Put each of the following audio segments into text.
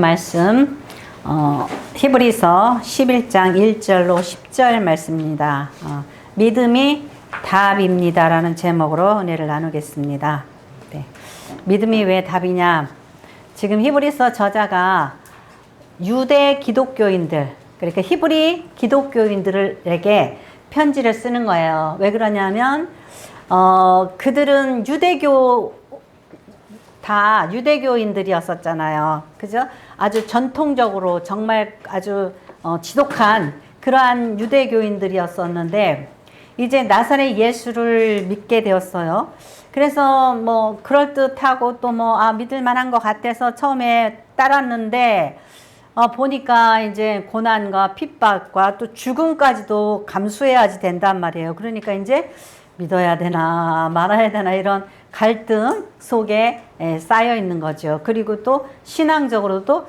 말씀 히브리서 11장 1절로 10절 말씀입니다. 믿음이 답입니다 라는 제목으로 은혜를 나누겠습니다. 네. 믿음이 왜 답이냐? 지금 히브리서 저자가 유대 기독교인들, 그러니까 히브리 기독교인들에게 편지를 쓰는 거예요. 왜 그러냐면 그들은 다 유대교인들이었었잖아요. 그죠? 아주 전통적으로 정말 아주 지독한 그러한 유대교인들이었었는데 이제 나사렛 예수를 믿게 되었어요. 그래서 뭐 그럴듯하고 또 믿을 만한 것 같아서 처음에 따랐는데 보니까 이제 고난과 핍박과 또 죽음까지도 감수해야지 된단 말이에요. 그러니까 이제 믿어야 되나 말아야 되나 이런 갈등 속에 쌓여 있는 거죠. 그리고 또 신앙적으로도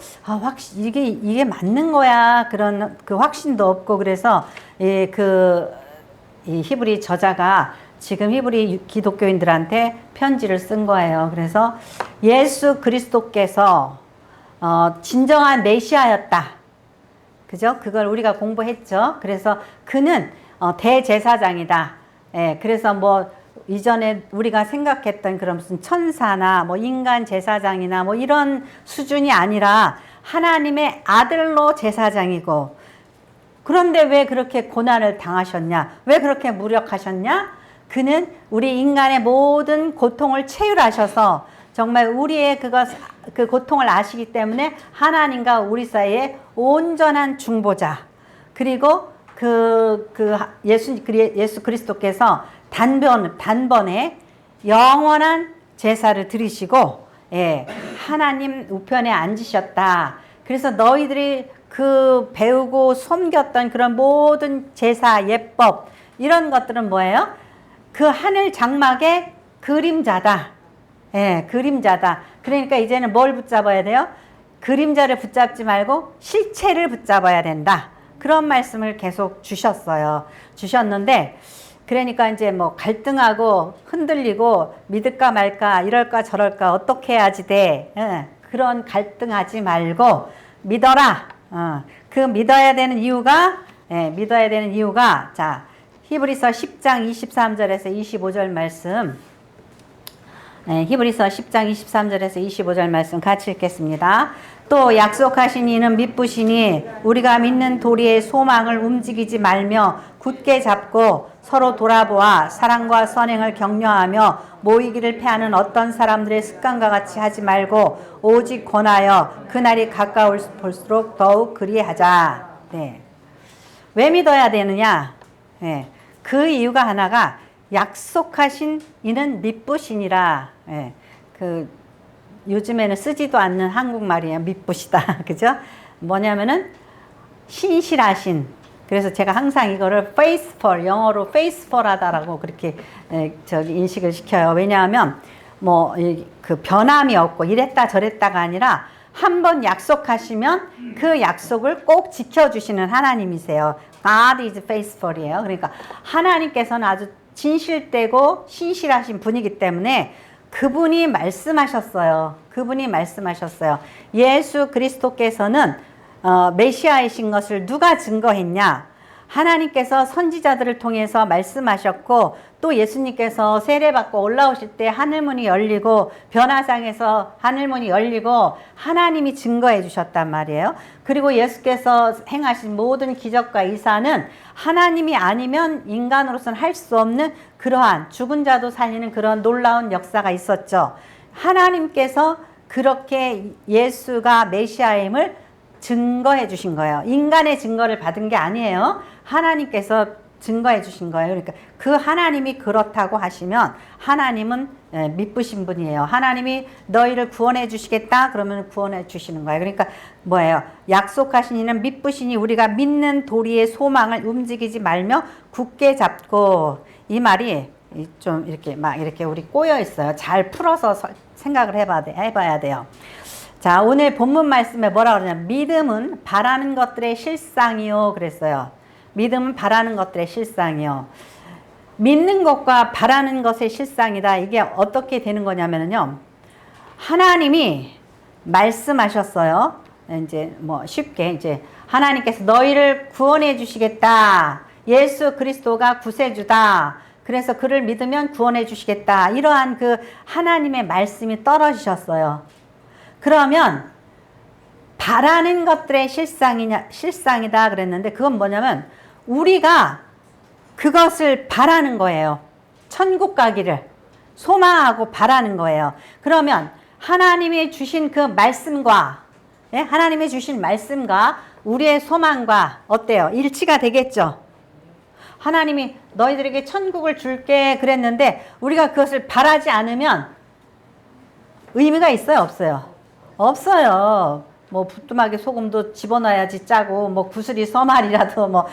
이게 맞는 거야 그런 그 확신도 없고 그래서 이 히브리 저자가 지금 히브리 기독교인들한테 편지를 쓴 거예요. 그래서 예수 그리스도께서 진정한 메시아였다. 그죠? 그걸 우리가 공부했죠. 그래서 그는 대제사장이다. 그래서 이전에 우리가 생각했던 그런 무슨 천사나 인간 제사장이나 이런 수준이 아니라 하나님의 아들로 제사장이고, 그런데 왜 그렇게 고난을 당하셨냐? 왜 그렇게 무력하셨냐? 그는 우리 인간의 모든 고통을 체휼하셔서 정말 우리의 그 고통을 아시기 때문에 하나님과 우리 사이에 온전한 중보자, 그리고 예수 그리스도께서 단번에 영원한 제사를 드리시고 하나님 우편에 앉으셨다. 그래서 너희들이 배우고 섬겼던 그런 모든 제사, 예법 이런 것들은 뭐예요? 그 하늘 장막의 그림자다. 그림자다. 그러니까 이제는 뭘 붙잡아야 돼요? 그림자를 붙잡지 말고 실체를 붙잡아야 된다. 그런 말씀을 계속 주셨는데, 그러니까 이제 갈등하고 흔들리고 믿을까 말까 이럴까 저럴까 어떻게 해야지 돼. 그런 갈등하지 말고 믿어라. 그 믿어야 되는 이유가 자, 히브리서 10장 23절에서 25절 말씀, 히브리서 10장 23절에서 25절 말씀 같이 읽겠습니다. 또 약속하신 이는 미쁘시니 우리가 믿는 도리의 소망을 움직이지 말며 굳게 잡고 서로 돌아보아 사랑과 선행을 격려하며 모이기를 패하는 어떤 사람들의 습관과 같이 하지 말고 오직 권하여 그날이 가까울 볼수록 더욱 그리하자. 왜 믿어야 되느냐? 그 이유가 하나가 약속하신 이는 미쁘시니라. 요즘에는 쓰지도 않는 한국말이에요. 미쁘시다. 그죠? 뭐냐면은 신실하신. 그래서 제가 항상 이거를 faithful, 영어로 faithful 하다라고 그렇게 인식을 시켜요. 왜냐하면 변함이 없고 이랬다 저랬다가 아니라 한번 약속하시면 그 약속을 꼭 지켜주시는 하나님이세요. God is faithful이에요. 그러니까 하나님께서는 아주 진실되고 신실하신 분이기 때문에 그분이 말씀하셨어요. 예수 그리스도께서는 메시아이신 것을 누가 증거했냐? 하나님께서 선지자들을 통해서 말씀하셨고, 또 예수님께서 세례받고 올라오실 때 하늘문이 열리고 변화상에서 하늘문이 열리고 하나님이 증거해 주셨단 말이에요. 그리고 예수께서 행하신 모든 기적과 이사는 하나님이 아니면 인간으로서는 할 수 없는 그러한 죽은 자도 살리는 그런 놀라운 역사가 있었죠. 하나님께서 그렇게 예수가 메시아임을 증거해 주신 거예요. 인간의 증거를 받은 게 아니에요. 하나님께서 증거해 주신 거예요. 그러니까 그 하나님이 그렇다고 하시면 하나님은 미쁘신 분이에요. 하나님이 너희를 구원해 주시겠다 그러면 구원해 주시는 거예요. 그러니까 뭐예요? 약속하신 이는 미쁘시니 우리가 믿는 도리의 소망을 움직이지 말며 굳게 잡고, 이 말이 좀 이렇게 우리 꼬여 있어요. 잘 풀어서 생각을 해봐야 돼요. 자, 오늘 본문 말씀에 뭐라 그러냐면 믿음은 바라는 것들의 실상이요 그랬어요. 믿음은 바라는 것들의 실상이요. 믿는 것과 바라는 것의 실상이다. 이게 어떻게 되는 거냐면요. 하나님이 말씀하셨어요. 이제 뭐 쉽게 이제 하나님께서 너희를 구원해 주시겠다. 예수 그리스도가 구세주다. 그래서 그를 믿으면 구원해 주시겠다. 이러한 그 하나님의 말씀이 떨어지셨어요. 그러면 바라는 것들의 실상이다 그랬는데 그건 뭐냐면 우리가 그것을 바라는 거예요. 천국 가기를 소망하고 바라는 거예요. 그러면 하나님이 주신 그 말씀과 하나님이 주신 말씀과 우리의 소망과 어때요? 일치가 되겠죠? 하나님이 너희들에게 천국을 줄게 그랬는데 우리가 그것을 바라지 않으면 의미가 있어요? 없어요? 없어요. 뭐 부뚜막에 소금도 집어넣어야지 짜고 뭐 구슬이 서말이라도 뭐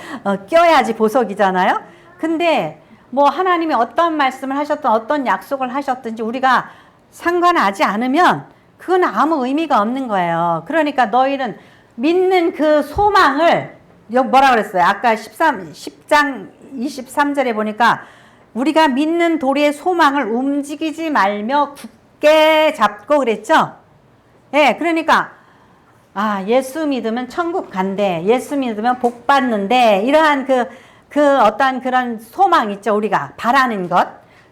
껴야지 보석이잖아요. 근데 뭐 하나님이 어떤 말씀을 하셨든 어떤 약속을 하셨든지 우리가 상관하지 않으면 그건 아무 의미가 없는 거예요. 그러니까 너희는 믿는 그 소망을 뭐라 그랬어요? 아까 10장 23절에 보니까 우리가 믿는 도리의 소망을 움직이지 말며 굳게 잡고 그랬죠? 예, 그러니까 예수 믿으면 천국 간대. 예수 믿으면 복 받는데 이러한 그 어떤 그런 소망 있죠. 우리가 바라는 것.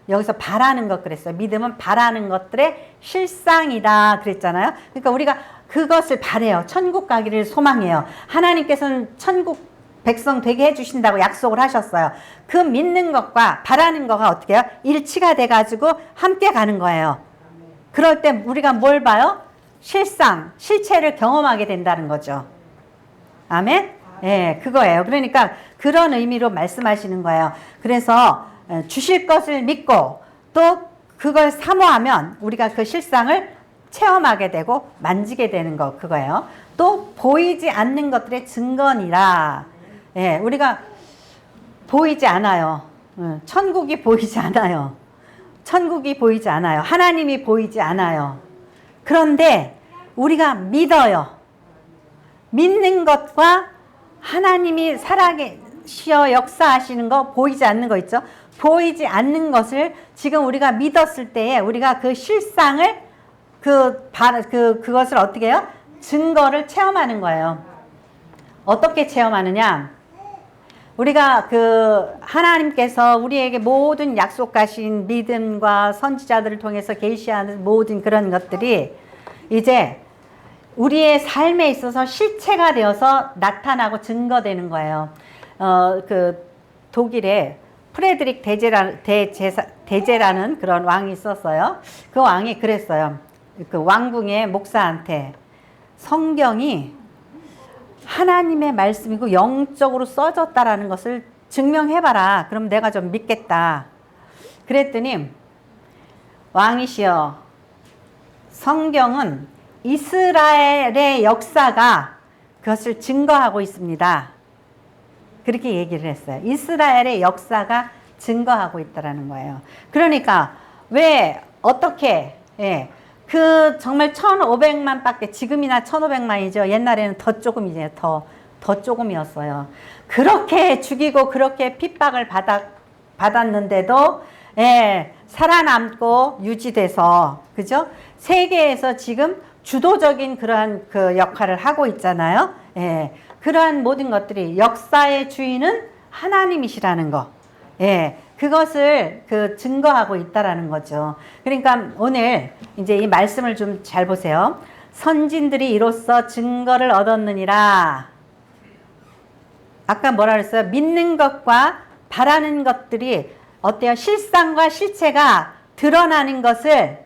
여기서 바라는 것 그랬어요. 믿음은 바라는 것들의 실상이다 그랬잖아요. 그러니까 우리가 그것을 바래요. 천국 가기를 소망해요. 하나님께서는 천국 백성 되게 해주신다고 약속을 하셨어요. 그 믿는 것과 바라는 것과 어떻게 해요? 일치가 돼가지고 함께 가는 거예요. 그럴 때 우리가 뭘 봐요? 실체를 경험하게 된다는 거죠. 아멘? 예, 그거예요. 그러니까 그런 의미로 말씀하시는 거예요. 그래서 주실 것을 믿고 또 그걸 사모하면 우리가 그 실상을 체험하게 되고 만지게 되는 거 그거예요. 또 보이지 않는 것들의 증거니라. 예, 우리가 보이지 않아요. 천국이 보이지 않아요. 천국이 보이지 않아요. 하나님이 보이지 않아요. 그런데 우리가 믿어요. 믿는 것과 하나님이 살아계시어 역사하시는 거 보이지 않는 거 있죠. 보이지 않는 것을 지금 우리가 믿었을 때에 우리가 그 실상을 그것을 어떻게 해요? 증거를 체험하는 거예요. 어떻게 체험하느냐? 우리가 하나님께서 우리에게 모든 약속하신 믿음과 선지자들을 통해서 계시하는 모든 그런 것들이 이제 우리의 삶에 있어서 실체가 되어서 나타나고 증거되는 거예요. 독일에 프레드릭 대제라는 그런 왕이 있었어요. 그 왕이 그랬어요. 그 왕궁의 목사한테 성경이 하나님의 말씀이고 영적으로 써졌다라는 것을 증명해봐라. 그럼 내가 좀 믿겠다. 그랬더니 왕이시여, 성경은 이스라엘의 역사가 그것을 증거하고 있습니다. 그렇게 얘기를 했어요. 이스라엘의 역사가 증거하고 있다라는 거예요. 그러니까 왜 어떻게 정말 1,500만 밖에 지금이나 1,500만이죠. 옛날에는 더 조금이죠. 더 조금이었어요. 그렇게 죽이고 그렇게 핍박을 받았는데도 살아남고 유지돼서 그죠? 세계에서 지금 주도적인 그러한 그 역할을 하고 있잖아요. 그러한 모든 것들이 역사의 주인은 하나님이시라는 거. 그것을 증거하고 있다라는 거죠. 그러니까 오늘 이제 이 말씀을 좀 잘 보세요. 선진들이 이로써 증거를 얻었느니라. 아까 뭐라 그랬어요? 믿는 것과 바라는 것들이 어때요? 실상과 실체가 드러나는 것을,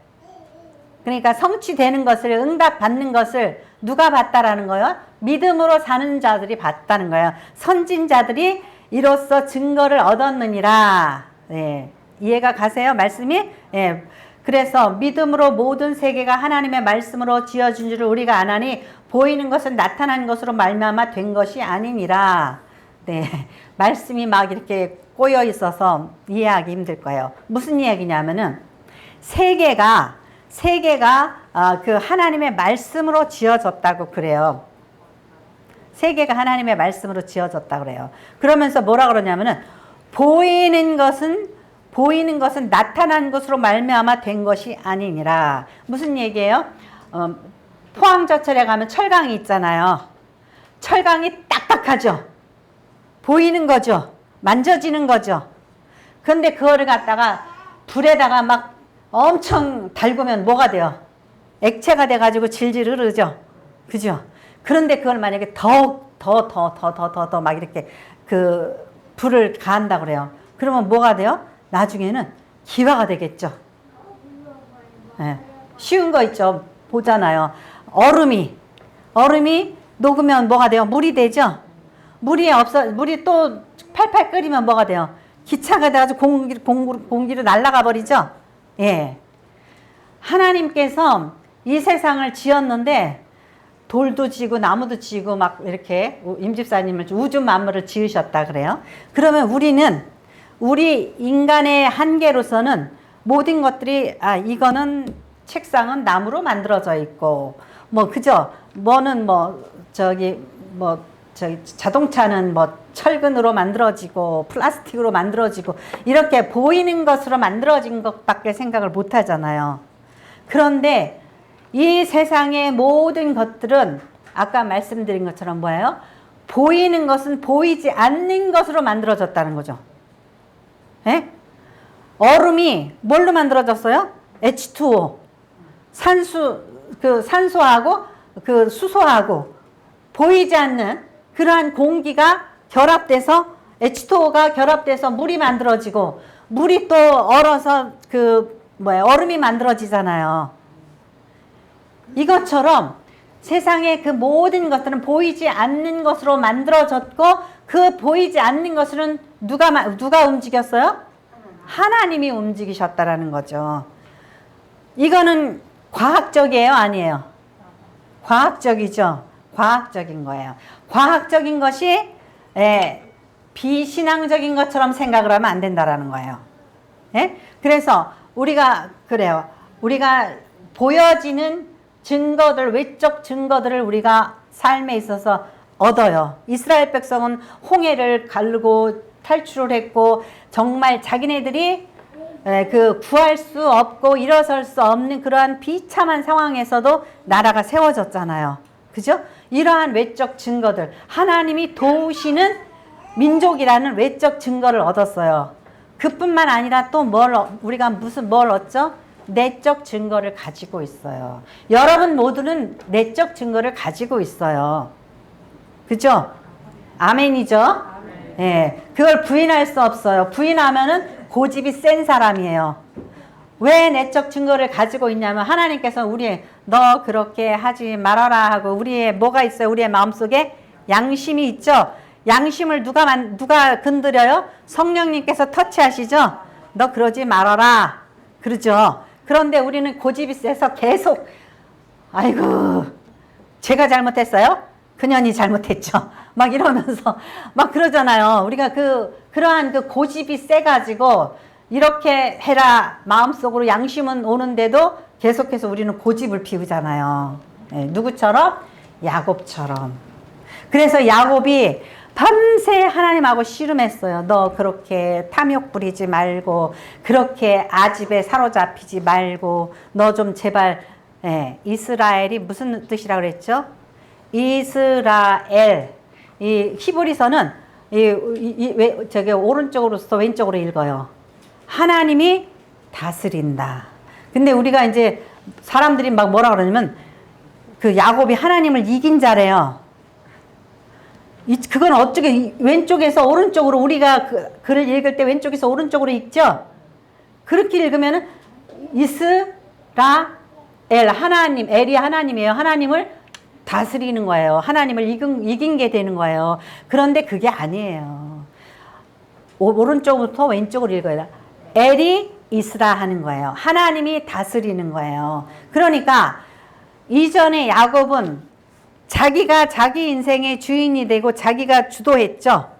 그러니까 성취되는 것을, 응답받는 것을 누가 봤다라는 거예요? 믿음으로 사는 자들이 봤다는 거예요. 선진자들이 이로써 증거를 얻었느니라. 이해가 가세요? 말씀이? 그래서 믿음으로 모든 세계가 하나님의 말씀으로 지어진 줄을 우리가 아나니 보이는 것은 나타난 것으로 말미암아 된 것이 아니니라. 말씀이 막 이렇게 꼬여 있어서 이해하기 힘들 거예요. 무슨 이야기냐면은 세계가 그 하나님의 말씀으로 지어졌다고 그래요. 세계가 하나님의 말씀으로 지어졌다고 그래요. 그러면서 뭐라 그러냐면은 보이는 것은 나타난 것으로 말미암아 된 것이 아니니라. 무슨 얘기예요? 포항저철에 가면 철강이 있잖아요. 철강이 딱딱하죠. 보이는 거죠. 만져지는 거죠. 그런데 그거를 갖다가 불에다가 막 엄청 달구면 뭐가 돼요? 액체가 돼가지고 질질 흐르죠. 그죠? 그런데 그걸 만약에 더 막 이렇게 그 불을 가한다 그래요. 그러면 뭐가 돼요? 나중에는 기화가 되겠죠. 네. 쉬운 거 있죠. 보잖아요. 얼음이 녹으면 뭐가 돼요? 물이 되죠. 물이 또 팔팔 끓이면 뭐가 돼요? 기차가 돼가지고 공기로 날아가 버리죠. 예. 하나님께서 이 세상을 지었는데 돌도 지고 나무도 지고 막 이렇게 임집사님을 우주 만물을 지으셨다 그래요. 그러면 우리 인간의 한계로서는 모든 것들이 이거는 책상은 나무로 만들어져 있고 그죠? 뭐는 자동차는 철근으로 만들어지고 플라스틱으로 만들어지고 이렇게 보이는 것으로 만들어진 것밖에 생각을 못 하잖아요. 그런데 이 세상의 모든 것들은 아까 말씀드린 것처럼 뭐예요? 보이는 것은 보이지 않는 것으로 만들어졌다는 거죠. 예? 얼음이 뭘로 만들어졌어요? H2O. 산소하고 수소하고 보이지 않는 그러한 공기가 결합돼서 H2O가 결합돼서 물이 만들어지고 물이 또 얼어서 얼음이 만들어지잖아요. 이것처럼 세상의 그 모든 것들은 보이지 않는 것으로 만들어졌고 그 보이지 않는 것은 누가 움직였어요? 하나님이 움직이셨다라는 거죠. 이거는 과학적이에요? 아니에요? 과학적이죠. 과학적인 거예요. 과학적인 것이 비신앙적인 것처럼 생각을 하면 안 된다라는 거예요. 예? 그래서 우리가 그래요. 우리가 보여지는 증거들, 외적 증거들을 우리가 삶에 있어서 얻어요. 이스라엘 백성은 홍해를 가르고 탈출을 했고 정말 자기네들이 구할 수 없고 일어설 수 없는 그러한 비참한 상황에서도 나라가 세워졌잖아요. 그죠? 이러한 외적 증거들, 하나님이 도우시는 민족이라는 외적 증거를 얻었어요. 그뿐만 아니라 또 우리가 뭘 얻죠? 내적 증거를 가지고 있어요. 여러분 모두는 내적 증거를 가지고 있어요. 그죠? 아멘이죠? 예, 그걸 부인할 수 없어요. 부인하면은 고집이 센 사람이에요. 왜 내적 증거를 가지고 있냐면 하나님께서 너 그렇게 하지 말아라 하고 우리의 뭐가 있어요? 우리의 마음속에 양심이 있죠? 양심을 누가 건드려요? 성령님께서 터치하시죠? 너 그러지 말아라. 그러죠? 그런데 우리는 고집이 세서 계속 아이고 제가 잘못했어요? 그년이 잘못했죠. 막 이러면서 막 그러잖아요. 우리가 그러한 고집이 세가지고 이렇게 해라 마음속으로 양심은 오는데도 계속해서 우리는 고집을 피우잖아요. 네, 누구처럼? 야곱처럼. 그래서 야곱이 밤새 하나님하고 씨름했어요. 너 그렇게 탐욕 부리지 말고 그렇게 아집에 사로잡히지 말고 너 좀 제발 이스라엘이 무슨 뜻이라고 그랬죠? 이스라엘. 이 히브리서는 저기 오른쪽으로서 왼쪽으로 읽어요. 하나님이 다스린다. 근데 우리가 이제 사람들이 막 뭐라 그러냐면 야곱이 하나님을 이긴 자래요. 그건 어떻게 왼쪽에서 오른쪽으로 우리가 글을 읽을 때 왼쪽에서 오른쪽으로 읽죠? 그렇게 읽으면은 이스라엘 하나님, 엘이 하나님이에요. 하나님을 다스리는 거예요. 하나님을 이긴 게 되는 거예요. 그런데 그게 아니에요. 오른쪽부터 왼쪽으로 읽어야 돼. 엘이 이스라 하는 거예요. 하나님이 다스리는 거예요. 그러니까 이전에 야곱은 자기가 자기 인생의 주인이 되고 자기가 주도했죠.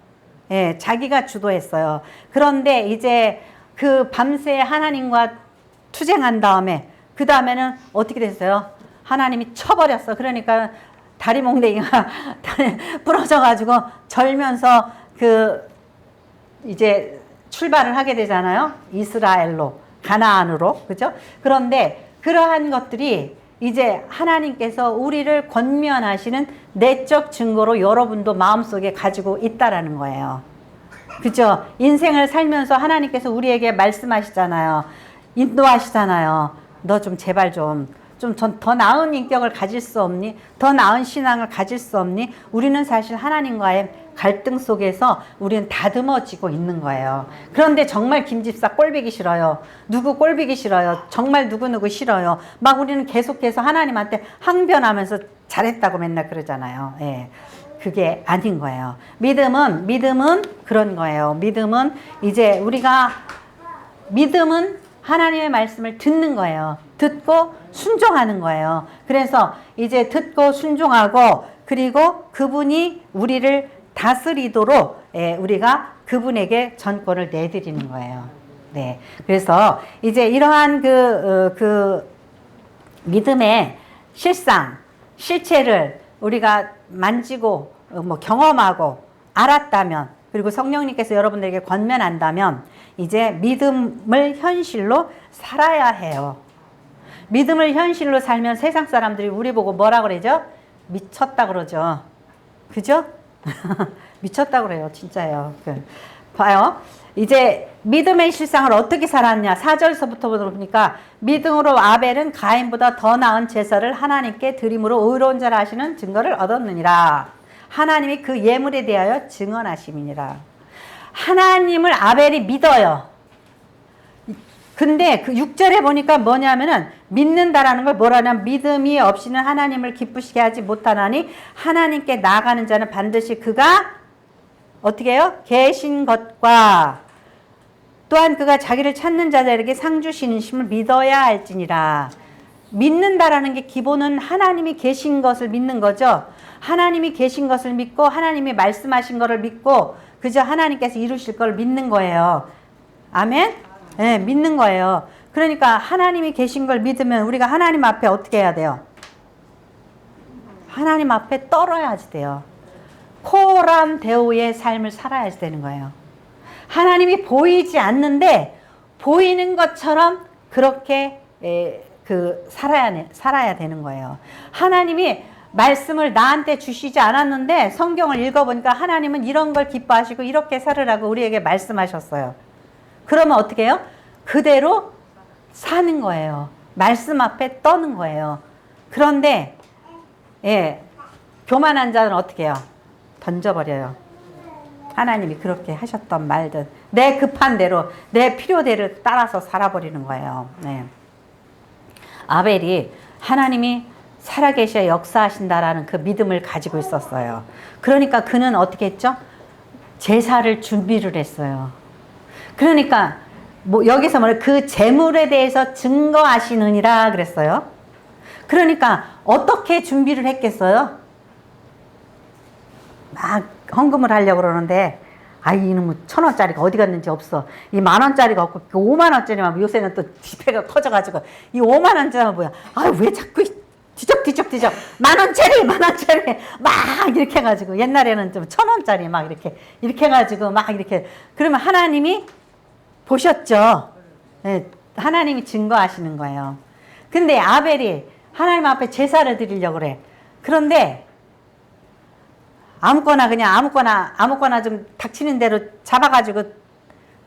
예, 자기가 주도했어요. 그런데 이제 밤새 하나님과 투쟁한 다음에 그 다음에는 어떻게 됐어요? 하나님이 쳐버렸어. 그러니까 다리 몽댕이가 부러져가지고 절면서 이제 출발을 하게 되잖아요. 이스라엘로, 가나안으로. 그죠? 그런데 그러한 것들이 이제 하나님께서 우리를 권면하시는 내적 증거로 여러분도 마음속에 가지고 있다라는 거예요. 그죠? 인생을 살면서 하나님께서 우리에게 말씀하시잖아요. 인도하시잖아요. 너 좀 제발 좀 더 나은 인격을 가질 수 없니? 더 나은 신앙을 가질 수 없니? 우리는 사실 하나님과의 갈등 속에서 우리는 다듬어지고 있는 거예요. 그런데 정말 김집사 꼴보기 싫어요. 누구 꼴보기 싫어요. 정말 누구누구 싫어요. 막 우리는 계속해서 하나님한테 항변하면서 잘했다고 맨날 그러잖아요. 예. 그게 아닌 거예요. 믿음은 그런 거예요. 믿음은 하나님의 말씀을 듣는 거예요. 듣고 순종하는 거예요. 그래서 이제 듣고 순종하고 그리고 그분이 우리를 다스리도록 우리가 그분에게 전권을 내드리는 거예요. 네. 그래서 이제 이러한 그 믿음의 실체를 우리가 만지고 경험하고 알았다면 그리고 성령님께서 여러분들에게 권면한다면 이제 믿음을 현실로 살아야 해요. 믿음을 현실로 살면 세상 사람들이 우리 보고 뭐라 그러죠? 미쳤다 그러죠. 그죠? 미쳤다 그래요. 진짜요. 봐요. 이제 믿음의 실상을 어떻게 살았냐. 4절서부터 보니까 믿음으로 아벨은 가인보다 더 나은 제사를 하나님께 드림으로 의로운 자라 하시는 증거를 얻었느니라. 하나님이 그 예물에 대하여 증언하심이니라. 하나님을 아벨이 믿어요. 근데 그 6절에 보니까 뭐냐면은 믿는다라는 걸 뭐라냐면 믿음이 없이는 하나님을 기쁘시게 하지 못하나니 하나님께 나아가는 자는 반드시 그가 어떻게 해요? 계신 것과 또한 그가 자기를 찾는 자들에게 상 주시는 심을 믿어야 할지니라. 믿는다라는 게 기본은 하나님이 계신 것을 믿는 거죠. 하나님이 계신 것을 믿고 하나님이 말씀하신 것을 믿고 그저 하나님께서 이루실 걸 믿는 거예요. 아멘? 네, 믿는 거예요. 그러니까 하나님이 계신 걸 믿으면 우리가 하나님 앞에 어떻게 해야 돼요? 하나님 앞에 떨어야지 돼요. 코람 데오의 삶을 살아야지 되는 거예요. 하나님이 보이지 않는데 보이는 것처럼 그렇게 살아야 되는 거예요. 하나님이 말씀을 나한테 주시지 않았는데 성경을 읽어보니까 하나님은 이런 걸 기뻐하시고 이렇게 살으라고 우리에게 말씀하셨어요. 그러면 어떻게 해요? 그대로 사는 거예요. 말씀 앞에 떠는 거예요. 그런데 교만한 자는 어떻게 해요? 던져버려요. 하나님이 그렇게 하셨던 말든 내 급한 대로 내 필요대로 따라서 살아버리는 거예요. 네. 아벨이 하나님이 살아계셔 역사하신다라는 그 믿음을 가지고 있었어요. 그러니까 그는 어떻게 했죠? 제사를 준비를 했어요. 그러니까 여기서 그 제물에 대해서 증거하시느니라 그랬어요. 그러니까 어떻게 준비를 했겠어요? 막 헌금을 하려고 그러는데 이놈의 1,000원짜리가 어디 갔는지 없어. 이 10,000원짜리가 없고 50,000원짜리만 요새는 또 지폐가 커져가지고 이 50,000원짜리만 뭐야. 왜 자꾸 뒤적 10,000원짜리 막 이렇게 해가지고 옛날에는 좀 1,000원짜리 막 이렇게 해가지고 막 이렇게 그러면 하나님이 보셨죠. 네, 하나님이 증거하시는 거예요. 근데 아벨이 하나님 앞에 제사를 드리려고 그래. 그런데 아무거나 좀 닥치는 대로 잡아가지고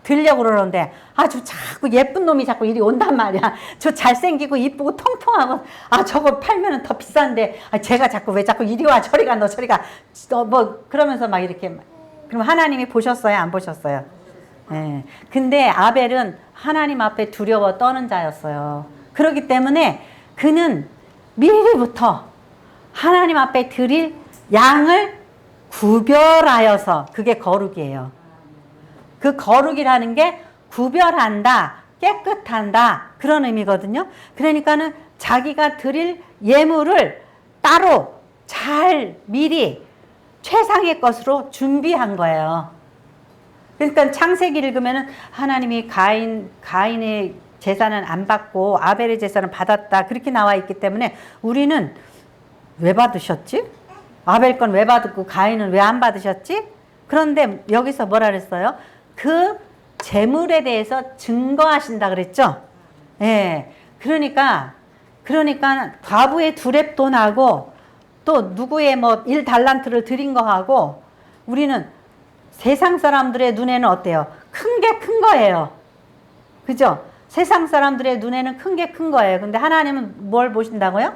들려고 그러는데 저 자꾸 예쁜 놈이 자꾸 이리 온단 말이야. 저 잘생기고 이쁘고 통통하고 저거 팔면은 더 비싼데 제가 왜 자꾸 이리 와 저리 가 너 저리 가 그러면서 막 이렇게 그럼 하나님이 보셨어요? 안 보셨어요? 네. 근데 아벨은 하나님 앞에 두려워 떠는 자였어요. 그렇기 때문에 그는 미리부터 하나님 앞에 드릴 양을 구별하여서 그게 거룩이에요. 그 거룩이라는 게 구별한다, 깨끗한다 그런 의미거든요. 그러니까는 자기가 드릴 예물을 따로 잘 미리 최상의 것으로 준비한 거예요. 그러니까 창세기 읽으면은 하나님이 가인의 제사는 안 받고 아벨의 제사는 받았다 그렇게 나와 있기 때문에 우리는 왜 받으셨지? 아벨 건 왜 받았고 가인은 왜 안 받으셨지? 그런데 여기서 뭐라 그랬어요? 그 재물에 대해서 증거하신다 그랬죠? 예. 그러니까 그러니까 과부의 2렙돈하고 또 누구의 뭐 1달란트를 드린 거하고 우리는 세상 사람들의 눈에는 어때요? 큰 게 큰 거예요. 그죠? 세상 사람들의 눈에는 큰 게 큰 거예요. 근데 하나님은 뭘 보신다고요?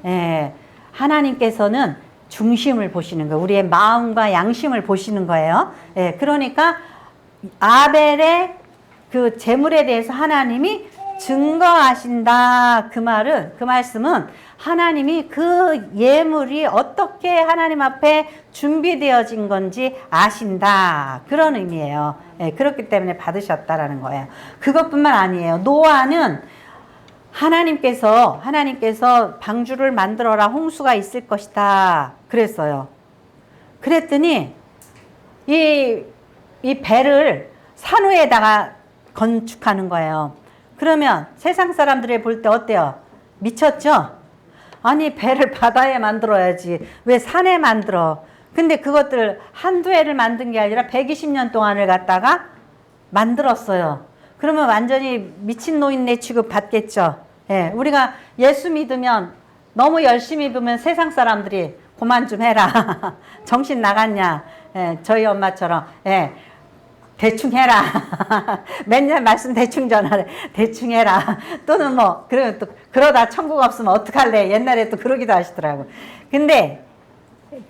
예, 하나님께서는 중심을 보시는 거예요. 우리의 마음과 양심을 보시는 거예요. 예, 그러니까 아벨의 그 재물에 대해서 하나님이 증거하신다. 그 말씀은 하나님이 그 예물이 어떻게 하나님 앞에 준비되어진 건지 아신다. 그런 의미예요. 예, 그렇기 때문에 받으셨다라는 거예요. 그것뿐만 아니에요. 노아는 하나님께서 방주를 만들어라. 홍수가 있을 것이다. 그랬어요. 그랬더니 이 배를 산후에다가 건축하는 거예요. 그러면 세상 사람들이 볼 때 어때요? 미쳤죠? 아니 배를 바다에 만들어야지 왜 산에 만들어? 근데 그것들 한두 해를 만든 게 아니라 120년 동안을 갖다가 만들었어요. 그러면 완전히 미친노인네 취급 받겠죠. 예, 우리가 예수 믿으면 너무 열심히 보면 세상 사람들이 그만 좀 해라. 정신 나갔냐? 예, 저희 엄마처럼 예, 대충 해라. 맨날 말씀 대충 전하래. 대충 해라. 또는 뭐 그러면 또 그러다 천국 없으면 어떡할래? 옛날에 또 그러기도 하시더라고. 근데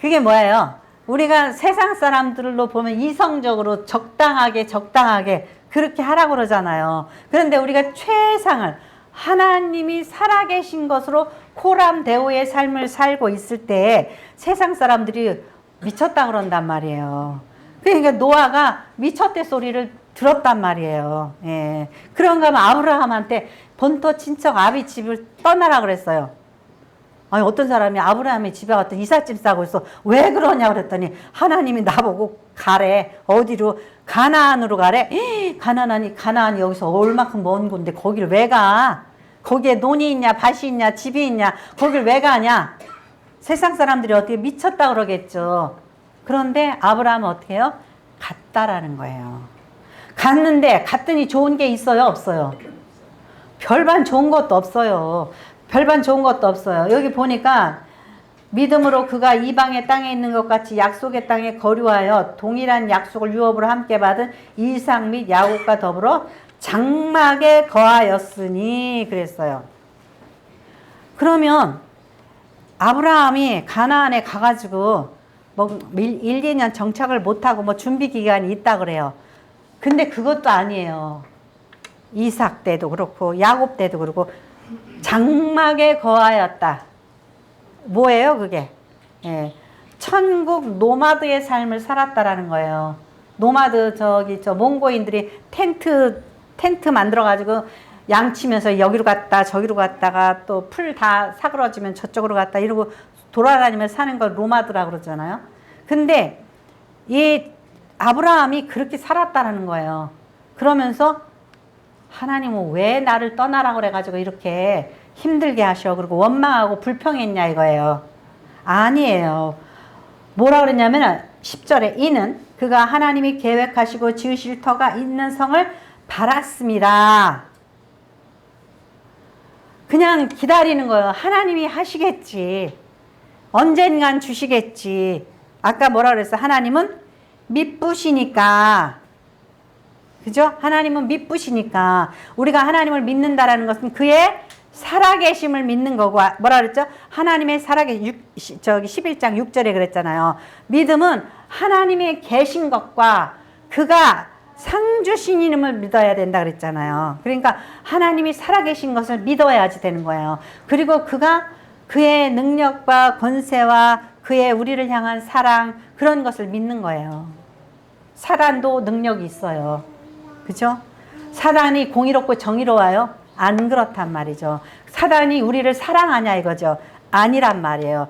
그게 뭐예요? 우리가 세상 사람들로 보면 이성적으로 적당하게 그렇게 하라고 그러잖아요. 그런데 우리가 최상을 하나님이 살아계신 것으로 코람데오의 삶을 살고 있을 때 세상 사람들이 미쳤다 그런단 말이에요. 그러니까 노아가 미쳤대 소리를 들었단 말이에요. 예. 그런가 하면 아브라함한테 본토 친척 아비 집을 떠나라 그랬어요. 아니 어떤 사람이 아브라함의 집에 갔더니 이삿짐 싸고 있어. 왜 그러냐 그랬더니 하나님이 나보고 가래. 어디로? 가나안으로 가래. 가나안이 여기서 얼마큼 먼 곳인데 거기를 왜 가? 거기에 논이 있냐 밭이 있냐 집이 있냐 거길 왜 가냐? 세상 사람들이 어떻게 미쳤다 그러겠죠. 그런데 아브라함은 어떻게 해요? 갔다라는 거예요. 갔더니 좋은 게 있어요? 없어요? 별반 좋은 것도 없어요. 별반 좋은 것도 없어요. 여기 보니까 믿음으로 그가 이방의 땅에 있는 것 같이 약속의 땅에 거류하여 동일한 약속을 유업으로 함께 받은 이삭 및 야곱과 더불어 장막에 거하였으니 그랬어요. 그러면 아브라함이 가나안에 가가지고 뭐 1, 2년 정착을 못하고 뭐 준비 기간이 있다 그래요. 근데 그것도 아니에요. 이삭 때도 그렇고 야곱 때도 그렇고 장막에 거하였다. 뭐예요 그게? 예. 천국 노마드의 삶을 살았다라는 거예요. 노마드 저 몽고인들이 텐트 만들어 가지고 양치면서 여기로 갔다 저기로 갔다가 또 풀 다 사그러지면 저쪽으로 갔다 이러고 돌아다니면서 사는 걸 노마드라고 그러잖아요. 근데 이 아브라함이 그렇게 살았다라는 거예요. 그러면서 하나님은 왜 나를 떠나라고 그래가지고 이렇게 힘들게 하셔. 그리고 원망하고 불평했냐 이거예요. 아니에요. 뭐라 그랬냐면 10절에 이는 그가 하나님이 계획하시고 지으실 터가 있는 성을 바랐습니다. 그냥 기다리는 거예요. 하나님이 하시겠지. 언젠간 주시겠지. 아까 뭐라 그랬어? 하나님은 믿부시니까. 그죠? 하나님은 믿부시니까. 우리가 하나님을 믿는다라는 것은 그의 살아계심을 믿는 거고, 뭐라 그랬죠? 하나님의 저기 11장 6절에 그랬잖아요. 믿음은 하나님의 계신 것과 그가 상 주신 이름을 믿어야 된다 그랬잖아요. 그러니까 하나님이 살아계신 것을 믿어야지 되는 거예요. 그리고 그가 그의 능력과 권세와 그의 우리를 향한 사랑 그런 것을 믿는 거예요. 사단도 능력이 있어요. 그죠? 사단이 공의롭고 정의로워요? 안 그렇단 말이죠. 사단이 우리를 사랑하냐 이거죠. 아니란 말이에요.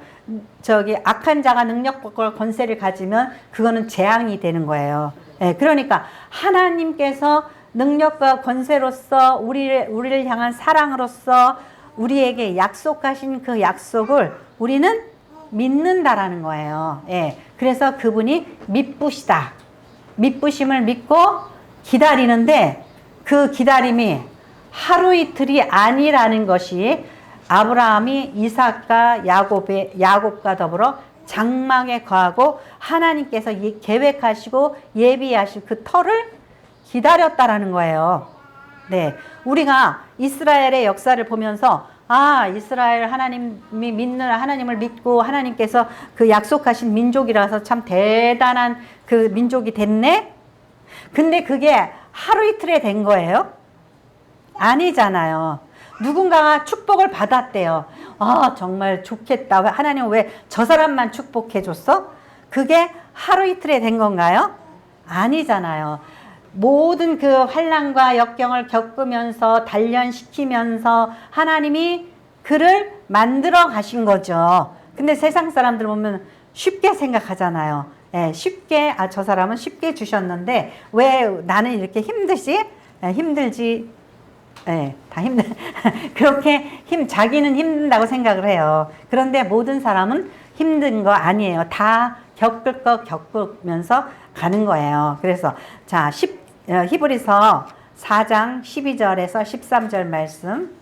저기 악한 자가 능력과 권세를 가지면 그거는 재앙이 되는 거예요. 예, 그러니까 하나님께서 능력과 권세로서 우리를 향한 사랑으로서 우리에게 약속하신 그 약속을 우리는 믿는다라는 거예요. 예, 그래서 그분이 믿부시다. 믿부심을 믿고 기다리는데 그 기다림이 하루 이틀이 아니라는 것이 아브라함이 이삭과 야곱과 더불어 장막에 거하고 하나님께서 계획하시고 예비하실 그 터를 기다렸다라는 거예요. 네, 우리가 이스라엘의 역사를 보면서 이스라엘 하나님이 믿는 하나님을 믿고 하나님께서 그 약속하신 민족이라서 참 대단한 그 민족이 됐네? 근데 그게 하루 이틀에 된 거예요? 아니잖아요. 누군가가 축복을 받았대요. 정말 좋겠다. 하나님 왜 저 사람만 축복해 줬어? 그게 하루 이틀에 된 건가요? 아니잖아요. 모든 그 환난과 역경을 겪으면서 단련시키면서 하나님이 그를 만들어 가신 거죠. 근데 세상 사람들 보면 쉽게 생각하잖아요. 쉽게 저 사람은 쉽게 주셨는데 왜 나는 이렇게 힘들지? 힘들지. 다 그렇게 자기는 힘든다고 생각을 해요. 그런데 모든 사람은 힘든 거 아니에요. 다 겪을 거 겪으면서 가는 거예요. 그래서 자, 히브리서 4장 12절에서 13절 말씀.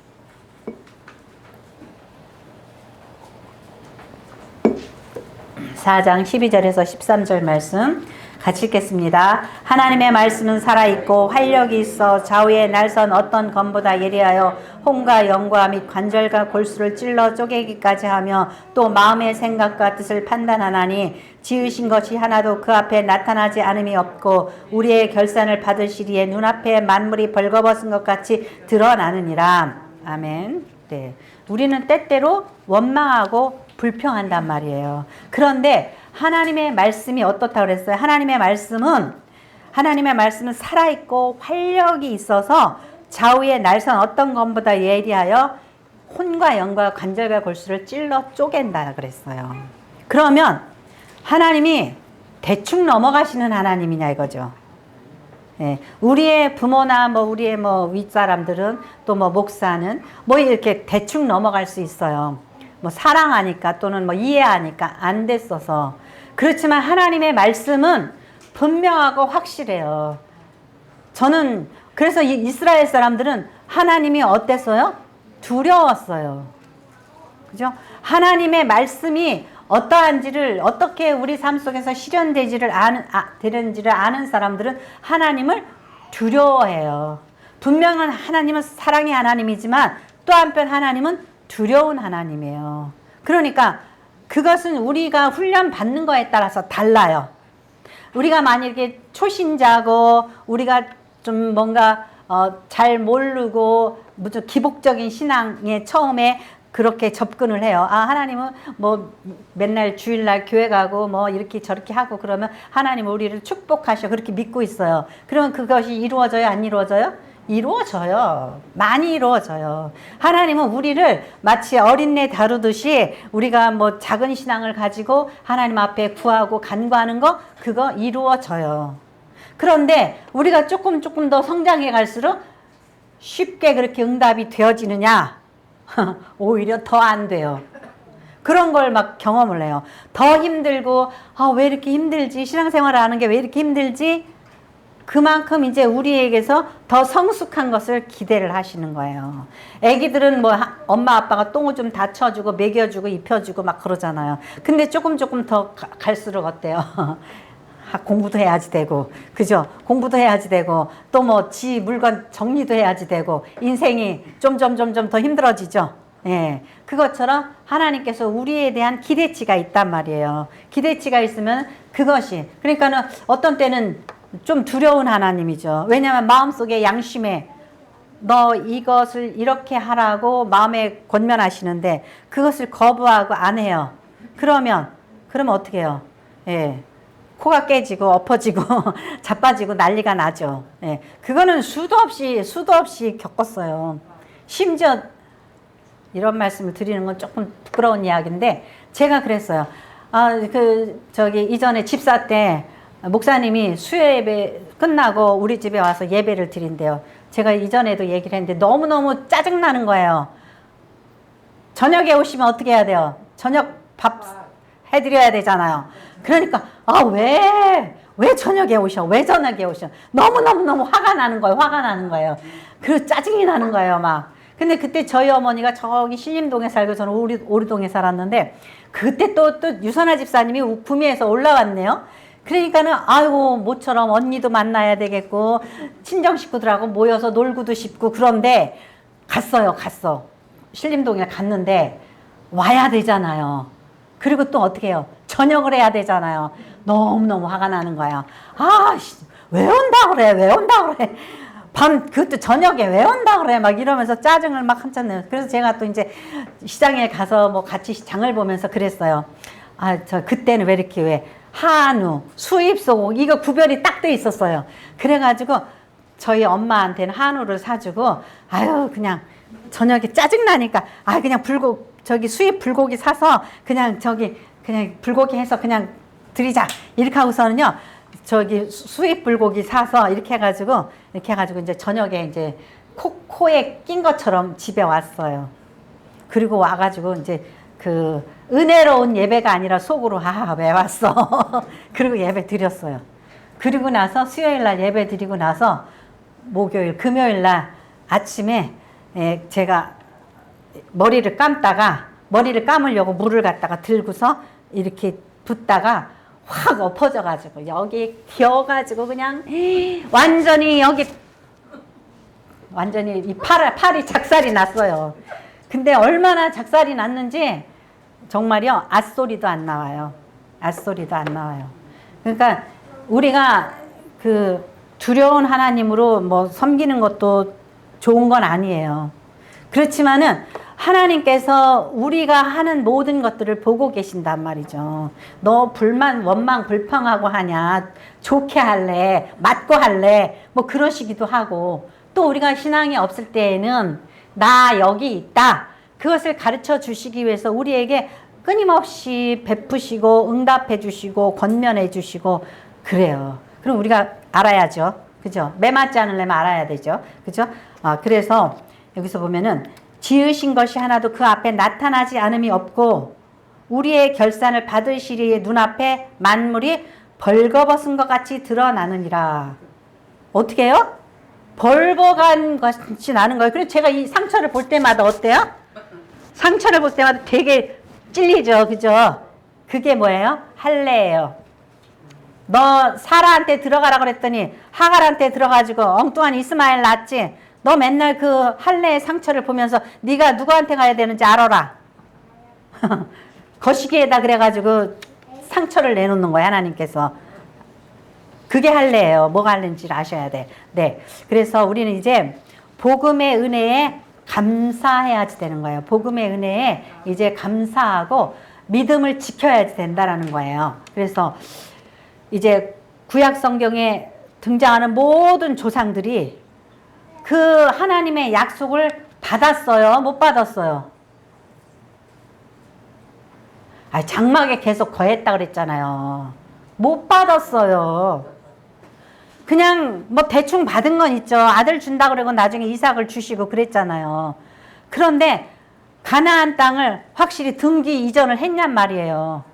(4장 12절에서 13절) 말씀 같이 읽겠습니다. 하나님의 말씀은 살아있고 활력이 있어 좌우에 날선 어떤 검보다 예리하여 혼과 영과 및 관절과 골수를 찔러 쪼개기까지 하며 또 마음의 생각과 뜻을 판단하나니 지으신 것이 하나도 그 앞에 나타나지 않음이 없고 우리의 결산을 받으시리에 눈앞에 만물이 벌거벗은 것 같이 드러나느니라. 아멘. 네. 우리는 때때로 원망하고 불평한단 말이에요. 그런데 하나님의 말씀이 어떻다고 그랬어요? 하나님의 말씀은 살아있고 활력이 있어서 좌우에 날선 어떤 검보다 예리하여 혼과 영과 관절과 골수를 찔러 쪼갠다 그랬어요. 그러면 하나님이 대충 넘어가시는 하나님이냐 이거죠. 우리의 부모나 우리의 윗사람들은 또 목사는 이렇게 대충 넘어갈 수 있어요. 사랑하니까 또는 이해하니까 안 됐어서. 그렇지만 하나님의 말씀은 분명하고 확실해요. 저는 그래서 이 이스라엘 사람들은 하나님이 어땠어요? 두려웠어요. 그죠? 하나님의 말씀이 어떠한지를, 어떻게 우리 삶 속에서 실현되지를 되는지를 아는 사람들은 하나님을 두려워해요. 분명한 하나님은 사랑의 하나님이지만 또 한편 하나님은 두려운 하나님이에요. 그러니까 그것은 우리가 훈련 받는 거에 따라서 달라요. 우리가 만약에 초신자고 우리가 좀 뭔가 잘 모르고 무슨 기복적인 신앙에 처음에 그렇게 접근을 해요. 하나님은 맨날 주일날 교회 가고 이렇게 저렇게 하고 그러면 하나님 우리를 축복하셔 그렇게 믿고 있어요. 그러면 그것이 이루어져요? 안 이루어져요? 이루어져요. 많이 이루어져요. 하나님은 우리를 마치 어린애 다루듯이 우리가 작은 신앙을 가지고 하나님 앞에 구하고 간구하는 거 그거 이루어져요. 그런데 우리가 조금 더 성장해 갈수록 쉽게 그렇게 응답이 되어지느냐? 오히려 더 안 돼요. 그런 걸 경험을 해요. 더 힘들고 왜 이렇게 힘들지? 신앙생활을 하는 게 왜 이렇게 힘들지? 그만큼 이제 우리에게서 더 성숙한 것을 기대를 하시는 거예요. 애기들은 엄마 아빠가 똥을 좀 다쳐주고 먹여주고 입혀주고 그러잖아요. 근데 조금 더 갈수록 어때요? 공부도 해야지 되고, 그죠? 공부도 해야지 되고, 또 지 물건 정리도 해야지 되고, 인생이 점점 더 힘들어지죠? 그것처럼 하나님께서 우리에 대한 기대치가 있단 말이에요. 기대치가 있으면 그것이, 그러니까는 어떤 때는 좀 두려운 하나님이죠. 왜냐하면 마음속에 양심에 너 이것을 이렇게 하라고 마음에 권면하시는데 그것을 거부하고 안 해요. 그러면 어떻게 해요? 코가 깨지고 엎어지고 자빠지고 난리가 나죠. 그거는 수도 없이 겪었어요. 심지어 이런 말씀을 드리는 건 조금 부끄러운 이야기인데 제가 그랬어요. 이전에 집사 때 목사님이 수요 예배 끝나고 우리 집에 와서 예배를 드린대요. 제가 이전에도 얘기를 했는데 너무너무 짜증나는 거예요. 저녁에 오시면 어떻게 해야 돼요? 저녁 밥 해드려야 되잖아요. 그러니까 왜 저녁에 오셔? 왜 저녁에 오셔? 너무 화가 나는 거예요. 그리고 짜증이 나는 거예요. 근데 그때 저희 어머니가 저기 신림동에 살고 저는 오리동에 살았는데 그때 또 유선아 집사님이 구미에서 올라왔네요. 그러니까는 아이고 모처럼 언니도 만나야 되겠고 친정 식구들하고 모여서 놀고도 싶고 그런데 갔어. 신림동에 갔는데 와야 되잖아요. 그리고 또 어떻게 해요? 저녁을 해야 되잖아요. 너무너무 화가 나는 거예요. 아, 왜 온다 그래? 왜 온다 그래? 그것도 저녁에 왜 온다 그래? 막 이러면서 짜증을 막 한참 내요. 그래서 제가 또 이제 시장에 가서 뭐 같이 장을 보면서 그랬어요. 아, 그때는 왜 이렇게 한우, 수입소고기 이거 구별이 딱 돼 있었어요. 그래가지고 저희 엄마한테는 한우를 사주고 아유 그냥 저녁에 짜증나니까 그냥 수입 불고기 사서 그냥 불고기 해서 그냥 드리자 이렇게 하고서는요 수입 불고기 사서 이렇게 해가지고 이제 저녁에 이제 코에 낀 것처럼 집에 왔어요. 그리고 와가지고 이제 그 은혜로운 예배가 아니라 속으로 왜 왔어? 그리고 예배 드렸어요. 그리고 나서 수요일 날 예배 드리고 나서 금요일 날 아침에 제가 머리를 감으려고 물을 갖다가 들고서 이렇게 붓다가 확 엎어져가지고 여기 기어가지고 그냥 완전히 이 팔이 작살이 났어요. 근데 얼마나 작살이 났는지 정말요 앗소리도 안 나와요. 그러니까 우리가 그 두려운 하나님으로 뭐 섬기는 것도 좋은 건 아니에요. 그렇지만은 하나님께서 우리가 하는 모든 것들을 보고 계신단 말이죠. 너 원망 불평하고 하냐, 좋게 할래, 맞고 할래, 뭐 그러시기도 하고, 또 우리가 신앙이 없을 때에는 나 여기 있다. 그것을 가르쳐 주시기 위해서 우리에게 끊임없이 베푸시고 응답해 주시고 권면해 주시고 그래요. 그럼 우리가 알아야죠. 그죠? 매맞지 않으려면 알아야 되죠. 그죠? 그래서 여기서 보면은 지으신 것이 하나도 그 앞에 나타나지 않음이 없고 우리의 결산을 받으시리의 눈앞에 만물이 벌거벗은 것 같이 드러나느니라. 어떻게 해요? 벌거간 것이 나는 거예요. 그래서 제가 이 상처를 볼 때마다 어때요? 상처를 볼 때마다 되게 찔리죠. 그죠? 그게 뭐예요? 할례예요. 너 사라한테 들어가라 그랬더니 하갈한테 들어가지고 엉뚱한 이스마엘 낳았지. 너 맨날 그 할례의 상처를 보면서 네가 누구한테 가야 되는지 알아라. 거시기에다 그래가지고 상처를 내놓는 거야 하나님께서. 그게 할례예요. 뭐가 할례인지를 아셔야 돼. 네. 그래서 우리는 이제 복음의 은혜에 감사해야지 되는 거예요. 복음의 은혜에 이제 감사하고 믿음을 지켜야지 된다라는 거예요. 그래서 이제 구약 성경에 등장하는 모든 조상들이 그 하나님의 약속을 받았어요? 못 받았어요? 장막에 계속 거했다 그랬잖아요. 못 받았어요. 그냥 뭐 대충 받은 건 있죠. 아들 준다 그러고 나중에 이삭을 주시고 그랬잖아요. 그런데 가나안 땅을 확실히 등기 이전을 했냔 말이에요.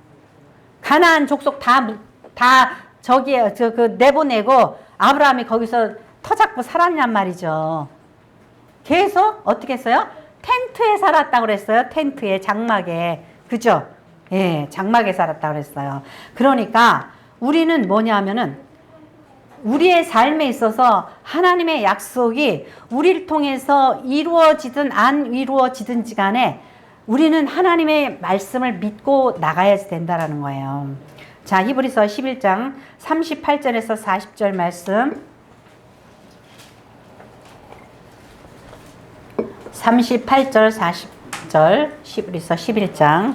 가나안 족속 다 저기에 내보내고 아브라함이 거기서 터 잡고 살았냔 말이죠. 계속 어떻게 했어요? 텐트에 살았다고 그랬어요. 텐트에, 장막에. 그죠? 예, 장막에 살았다고 그랬어요. 그러니까 우리는 뭐냐면은 우리의 삶에 있어서 하나님의 약속이 우리를 통해서 이루어지든 안 이루어지든지 간에 우리는 하나님의 말씀을 믿고 나가야지 된다라는 거예요. 자, 히브리서 11장 38절에서 40절 말씀. 38절 40절 히브리서 11장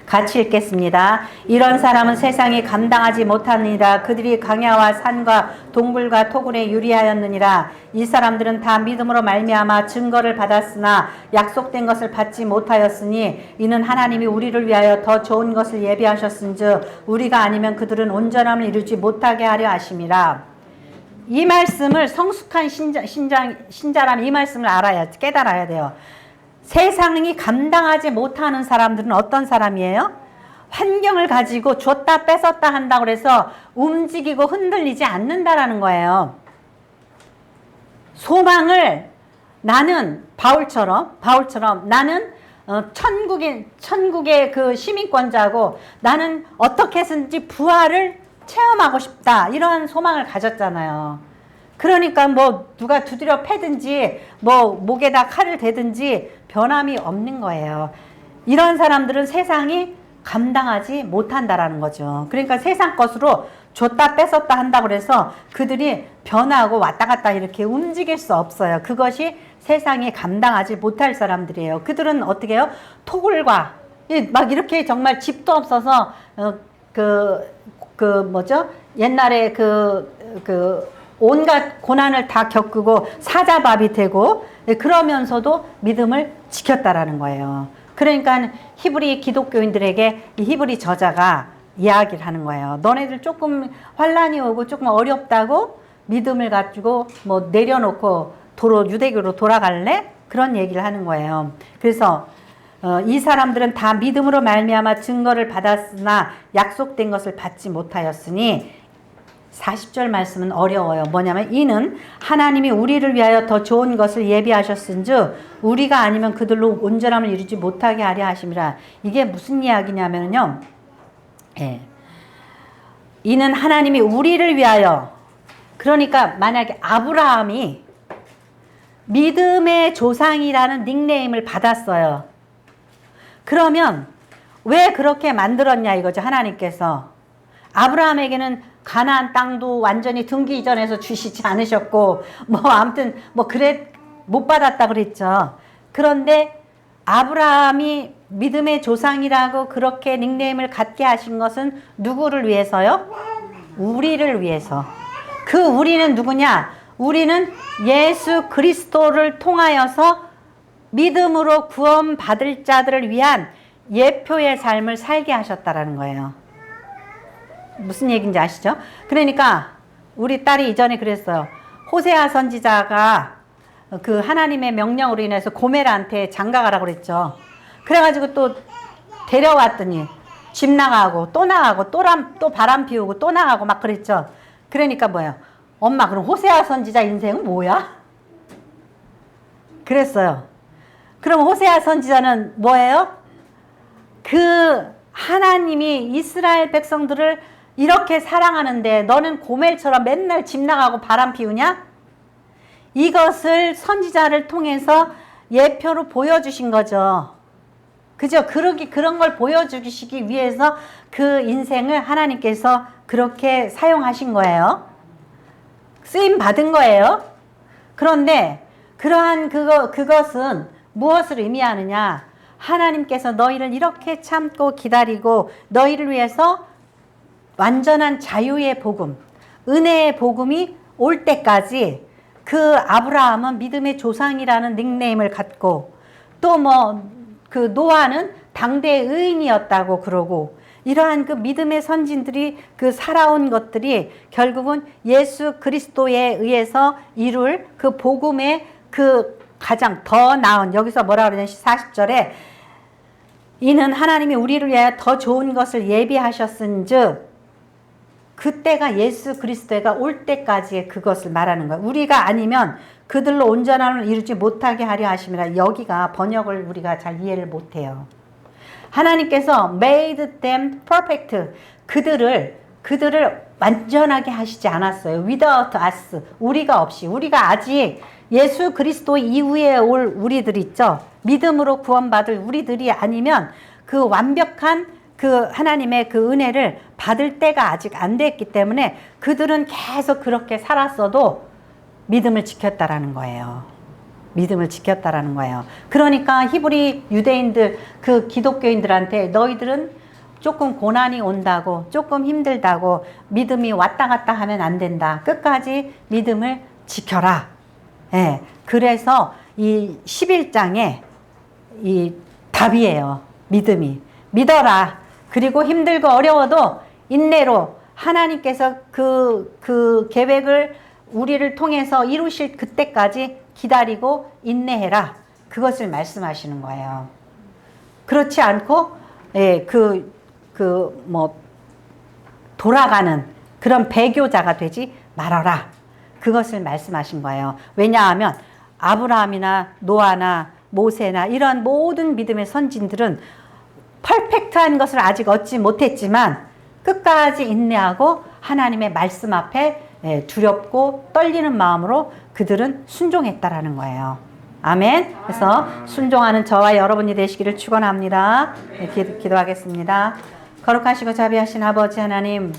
같이 읽겠습니다. 이런 사람은 세상이 감당하지 못하느니라. 그들이 강야와 산과 동굴과 토굴에 유리하였느니라. 이 사람들은 다 믿음으로 말미암아 증거를 받았으나 약속된 것을 받지 못하였으니 이는 하나님이 우리를 위하여 더 좋은 것을 예비하셨은즉 우리가 아니면 그들은 온전함을 이루지 못하게 하려 하심이라. 이 말씀을 성숙한 신자라면 이 말씀을 깨달아야 돼요. 세상이 감당하지 못하는 사람들은 어떤 사람이에요? 환경을 가지고 줬다 뺏었다 한다고 해서 움직이고 흔들리지 않는다라는 거예요. 소망을 나는 바울처럼 나는 천국의 그 시민권자고 나는 어떻게 해서든지 부활을 체험하고 싶다. 이런 소망을 가졌잖아요. 그러니까 뭐 누가 두드려 패든지 뭐 목에다 칼을 대든지 변함이 없는 거예요. 이런 사람들은 세상이 감당하지 못한다라는 거죠. 그러니까 세상 것으로 줬다 뺏었다 한다고 그래서 그들이 변하고 왔다 갔다 이렇게 움직일 수 없어요. 그것이 세상이 감당하지 못할 사람들이에요. 그들은 어떻게 해요? 토굴과 막 이렇게 정말 집도 없어서 뭐죠? 옛날에 온갖 고난을 다 겪고 사자밥이 되고 그러면서도 믿음을 지켰다라는 거예요. 그러니까 히브리 기독교인들에게 이 히브리 저자가 이야기를 하는 거예요. 너네들 조금 환란이 오고 조금 어렵다고 믿음을 가지고 뭐 내려놓고 유대교로 돌아갈래? 그런 얘기를 하는 거예요. 그래서 이 사람들은 다 믿음으로 말미암아 증거를 받았으나 약속된 것을 받지 못하였으니 40절 말씀은 어려워요. 뭐냐면 이는 하나님이 우리를 위하여 더 좋은 것을 예비하셨은즉 우리가 아니면 그들로 온전함을 이루지 못하게 하려 하심이라. 이게 무슨 이야기냐면요. 예. 이는 하나님이 우리를 위하여, 그러니까 만약에 아브라함이 믿음의 조상이라는 닉네임을 받았어요. 그러면 왜 그렇게 만들었냐 이거죠. 하나님께서 아브라함에게는 가나안 땅도 완전히 등기 이전에서 주시지 않으셨고 뭐 아무튼 뭐 그래 못 받았다 그랬죠. 그런데 아브라함이 믿음의 조상이라고 그렇게 닉네임을 갖게 하신 것은 누구를 위해서요? 우리를 위해서. 그 우리는 누구냐? 우리는 예수 그리스도를 통하여서 믿음으로 구원받을 자들을 위한 예표의 삶을 살게 하셨다라는 거예요. 무슨 얘기인지 아시죠? 그러니까 우리 딸이 이전에 그랬어요. 호세아 선지자가 그 하나님의 명령으로 인해서 고멜한테 장가가라고 그랬죠. 그래가지고 또 데려왔더니 집 나가고 또 나가고 또 바람 피우고 또 나가고 막 그랬죠. 그러니까 뭐예요? 엄마 그럼 호세아 선지자 인생은 뭐야? 그랬어요. 그럼 호세아 선지자는 뭐예요? 그 하나님이 이스라엘 백성들을 이렇게 사랑하는데 너는 고멜처럼 맨날 집 나가고 바람 피우냐? 이것을 선지자를 통해서 예표로 보여주신 거죠. 그죠? 그런 걸 보여주시기 위해서 그 인생을 하나님께서 그렇게 사용하신 거예요. 쓰임 받은 거예요. 그런데 그러한 그것은 무엇을 의미하느냐? 하나님께서 너희를 이렇게 참고 기다리고 너희를 위해서 완전한 자유의 복음, 은혜의 복음이 올 때까지 그 아브라함은 믿음의 조상이라는 닉네임을 갖고 또 그 노아는 당대의 의인이었다고 그러고 이러한 그 믿음의 선진들이 그 살아온 것들이 결국은 예수 그리스도에 의해서 이룰 그 복음의 그 가장 더 나은, 여기서 뭐라 그러냐 40절에 이는 하나님이 우리를 위하여 더 좋은 것을 예비하셨은즉 그때가 예수 그리스도가 올 때까지의 그것을 말하는 거예요. 우리가 아니면 그들로 온전함을 이루지 못하게 하려 하심이라. 여기가 번역을 우리가 잘 이해를 못해요. 하나님께서 made them perfect. 그들을 완전하게 하시지 않았어요. without us. 우리가 없이. 우리가 아직 예수 그리스도 이후에 올 우리들 있죠. 믿음으로 구원받을 우리들이 아니면 그 완벽한 그 하나님의 그 은혜를 받을 때가 아직 안 됐기 때문에 그들은 계속 그렇게 살았어도 믿음을 지켰다라는 거예요. 믿음을 지켰다라는 거예요. 그러니까 히브리 유대인들, 그 기독교인들한테 너희들은 조금 고난이 온다고, 조금 힘들다고 믿음이 왔다 갔다 하면 안 된다. 끝까지 믿음을 지켜라. 예. 그래서 이 11장에 이 답이에요. 믿음이. 믿어라. 그리고 힘들고 어려워도 인내로 하나님께서 그 계획을 우리를 통해서 이루실 그때까지 기다리고 인내해라. 그것을 말씀하시는 거예요. 그렇지 않고, 예, 돌아가는 그런 배교자가 되지 말아라. 그것을 말씀하신 거예요. 왜냐하면 아브라함이나 노아나 모세나 이런 모든 믿음의 선진들은 퍼펙트한 것을 아직 얻지 못했지만 끝까지 인내하고 하나님의 말씀 앞에 두렵고 떨리는 마음으로 그들은 순종했다라는 거예요. 아멘. 그래서 순종하는 저와 여러분이 되시기를 축원합니다. 기도하겠습니다. 거룩하시고 자비하신 아버지 하나님,